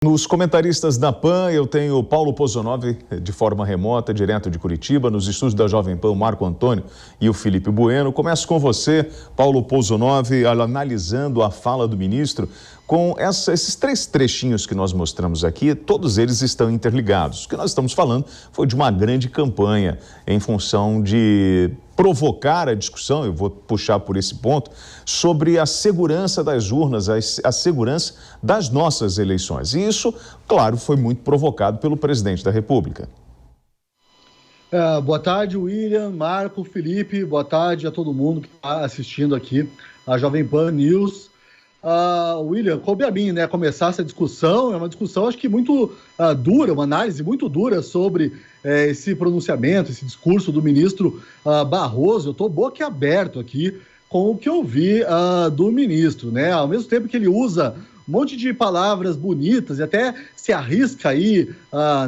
Nos comentaristas da PAN, eu tenho o Paulo Pozonov, de forma remota, direto de Curitiba. Nos estúdios da Jovem Pan, o Marco Antônio e o Felipe Bueno. Começo com você, Paulo Pozonov, analisando a fala do ministro. Com esses três trechinhos que nós mostramos aqui, todos eles estão interligados. O que nós estamos falando foi de uma grande campanha em função de provocar a discussão, eu vou puxar por esse ponto, sobre a segurança das urnas, a segurança das nossas eleições. E isso, claro, foi muito provocado pelo presidente da República. Boa tarde, William, Marco, Felipe, boa tarde a todo mundo que está assistindo aqui a Jovem Pan News. William, coube a mim, né, começar essa discussão. É uma discussão, acho que muito dura, uma análise muito dura sobre esse pronunciamento, esse discurso do ministro Barroso. Eu estou boquiaberto aqui com o que eu vi do ministro, né? Ao mesmo tempo que ele usa um monte de palavras bonitas e até se arrisca aí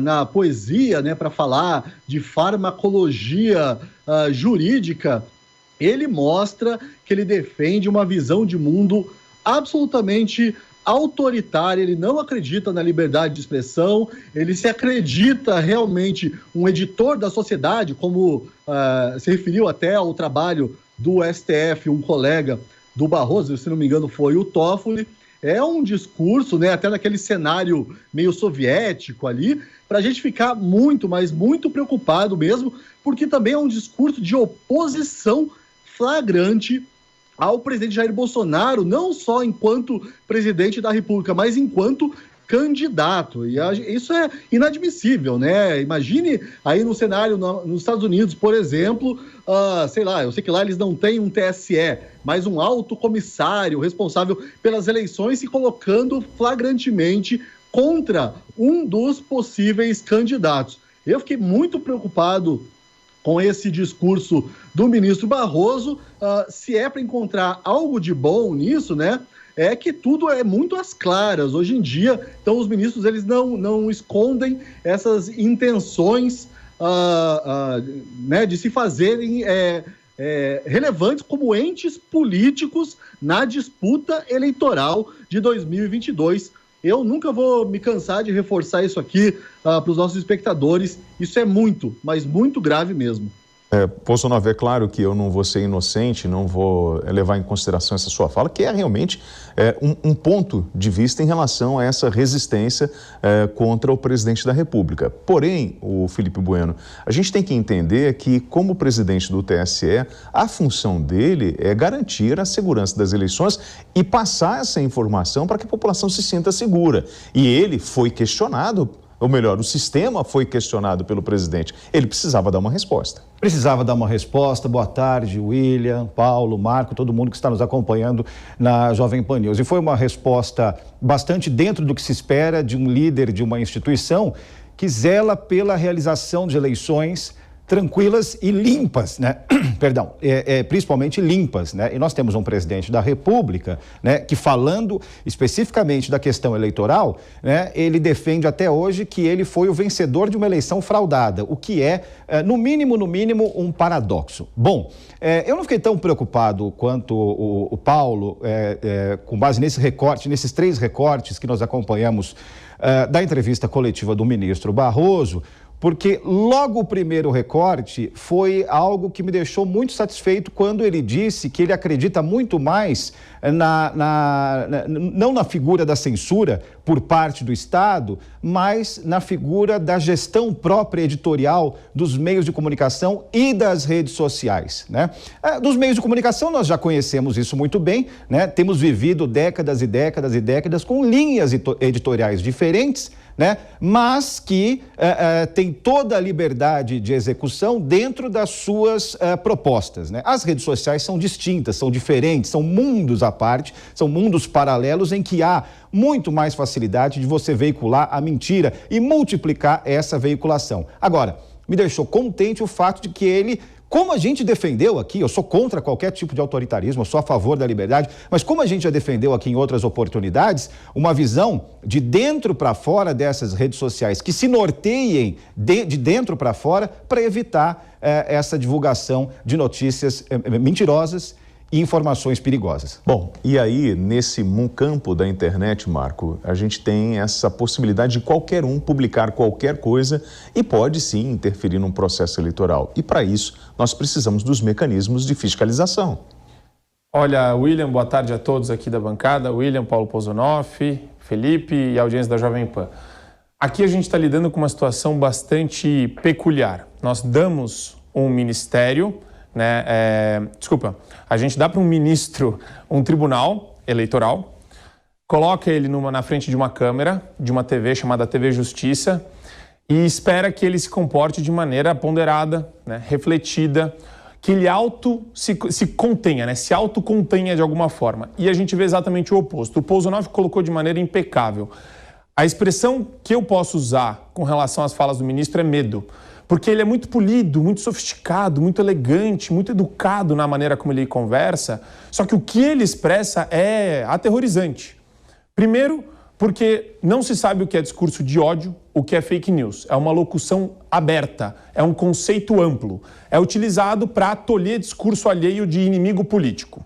na poesia, né, para falar de farmacologia jurídica, ele mostra que ele defende uma visão de mundo absolutamente autoritária. Ele não acredita na liberdade de expressão, ele se acredita realmente um editor da sociedade, como se referiu até ao trabalho do STF, um colega do Barroso, se não me engano foi o Toffoli. É um discurso, né, até naquele cenário meio soviético ali, para a gente ficar muito, mas muito preocupado mesmo, porque também é um discurso de oposição flagrante ao presidente Jair Bolsonaro, não só enquanto presidente da República, mas enquanto candidato. E isso é inadmissível, né? Imagine aí no cenário nos Estados Unidos, por exemplo, sei lá, eu sei que lá eles não têm um TSE, mas um alto comissário responsável pelas eleições se colocando flagrantemente contra um dos possíveis candidatos. Eu fiquei muito preocupado com esse discurso do ministro Barroso. Se é para encontrar algo de bom nisso, né, é que tudo é muito às claras hoje em dia. Então os ministros, eles não escondem essas intenções né, de se fazerem relevantes como entes políticos na disputa eleitoral de 2022. Eu nunca vou me cansar de reforçar isso aqui para os nossos espectadores. Isso é muito, mas muito grave mesmo. Bolsonaro, é claro que eu não vou ser inocente, não vou levar em consideração essa sua fala, que é realmente um ponto de vista em relação a essa resistência contra o presidente da República. Porém, o Felipe Bueno, a gente tem que entender que, como presidente do TSE, a função dele é garantir a segurança das eleições e passar essa informação para que a população se sinta segura. E ele foi questionado, ou melhor, o sistema foi questionado pelo presidente. Ele precisava dar uma resposta. Precisava dar uma resposta. Boa tarde, William, Paulo, Marco, todo mundo que está nos acompanhando na Jovem Pan News. E foi uma resposta bastante dentro do que se espera de um líder de uma instituição que zela pela realização de eleições tranquilas e limpas, né? Perdão, principalmente limpas, né? E nós temos um presidente da República, né, que, falando especificamente da questão eleitoral, né, ele defende até hoje que ele foi o vencedor de uma eleição fraudada, o que no mínimo, um paradoxo. Bom, eu não fiquei tão preocupado quanto o Paulo, com base nesse recorte, nesses três recortes que nós acompanhamos da entrevista coletiva do ministro Barroso, porque logo o primeiro recorte foi algo que me deixou muito satisfeito quando ele disse que ele acredita muito mais não na figura da censura por parte do Estado, mas na figura da gestão própria editorial dos meios de comunicação e das redes sociais, né? Dos meios de comunicação nós já conhecemos isso muito bem, né? Temos vivido décadas e décadas e décadas com linhas editoriais diferentes, né? Mas que tem toda a liberdade de execução dentro das suas propostas, né? As redes sociais são distintas, são diferentes, são mundos à parte, são mundos paralelos em que há muito mais facilidade de você veicular a mentira e multiplicar essa veiculação. Agora, me deixou contente o fato de que ele, como a gente defendeu aqui, eu sou contra qualquer tipo de autoritarismo, eu sou a favor da liberdade, mas como a gente já defendeu aqui em outras oportunidades, uma visão de dentro para fora dessas redes sociais, que se norteiem de dentro para fora para evitar essa divulgação de notícias mentirosas informações perigosas. Bom, e aí, nesse campo da internet, Marco, a gente tem essa possibilidade de qualquer um publicar qualquer coisa e pode sim interferir num processo eleitoral. E para isso, nós precisamos dos mecanismos de fiscalização. Olha, William, boa tarde a todos aqui da bancada. William, Paulo Pozonoff, Felipe e a audiência da Jovem Pan. Aqui a gente está lidando com uma situação bastante peculiar. Nós damos um ministério, a gente dá para um ministro um tribunal eleitoral, coloca ele na frente de uma câmera, de uma TV chamada TV Justiça, e espera que ele se comporte de maneira ponderada, refletida, que ele se contenha, se autocontenha de alguma forma. E a gente vê exatamente o oposto. O Pozonoff colocou de maneira impecável. A expressão que eu posso usar com relação às falas do ministro é medo, porque ele é muito polido, muito sofisticado, muito elegante, muito educado na maneira como ele conversa, só que o que ele expressa é aterrorizante. Primeiro, porque não se sabe o que é discurso de ódio, o que é fake news. É uma locução aberta, é um conceito amplo. É utilizado para tolher discurso alheio de inimigo político.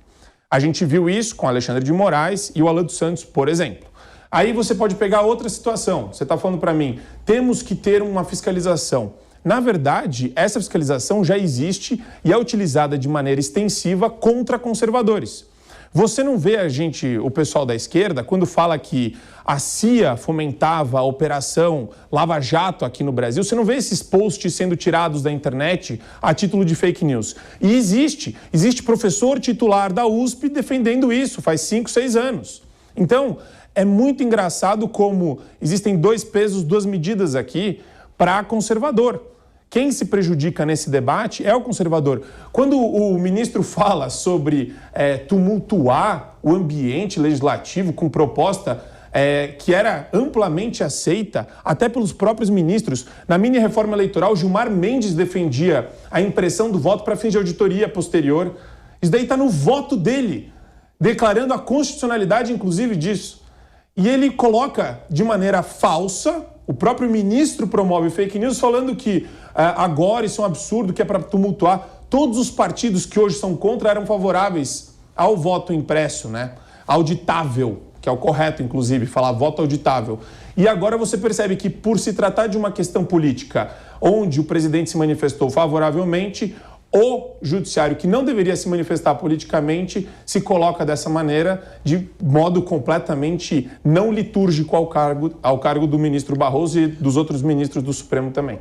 A gente viu isso com Alexandre de Moraes e o Alan dos Santos, por exemplo. Aí você pode pegar outra situação. Você está falando para mim, temos que ter uma fiscalização. Na verdade, essa fiscalização já existe e é utilizada de maneira extensiva contra conservadores. Você não vê o pessoal da esquerda, quando fala que a CIA fomentava a operação Lava Jato aqui no Brasil, você não vê esses posts sendo tirados da internet a título de fake news. E existe professor titular da USP defendendo isso faz 5, 6 anos. Então, é muito engraçado como existem 2 pesos, 2 medidas aqui para conservador. Quem se prejudica nesse debate é o conservador. Quando o ministro fala sobre tumultuar o ambiente legislativo com proposta que era amplamente aceita até pelos próprios ministros, na mini-reforma eleitoral, Gilmar Mendes defendia a impressão do voto para fins de auditoria posterior. Isso daí está no voto dele, declarando a constitucionalidade, inclusive, disso. E ele coloca de maneira falsa, o próprio ministro promove fake news falando que agora isso é um absurdo, que é para tumultuar. Todos os partidos que hoje são contra eram favoráveis ao voto impresso, auditável, que é o correto, inclusive, falar voto auditável. E agora você percebe que, por se tratar de uma questão política, onde o presidente se manifestou favoravelmente, o judiciário, que não deveria se manifestar politicamente, se coloca dessa maneira, de modo completamente não litúrgico ao cargo do ministro Barroso e dos outros ministros do Supremo também.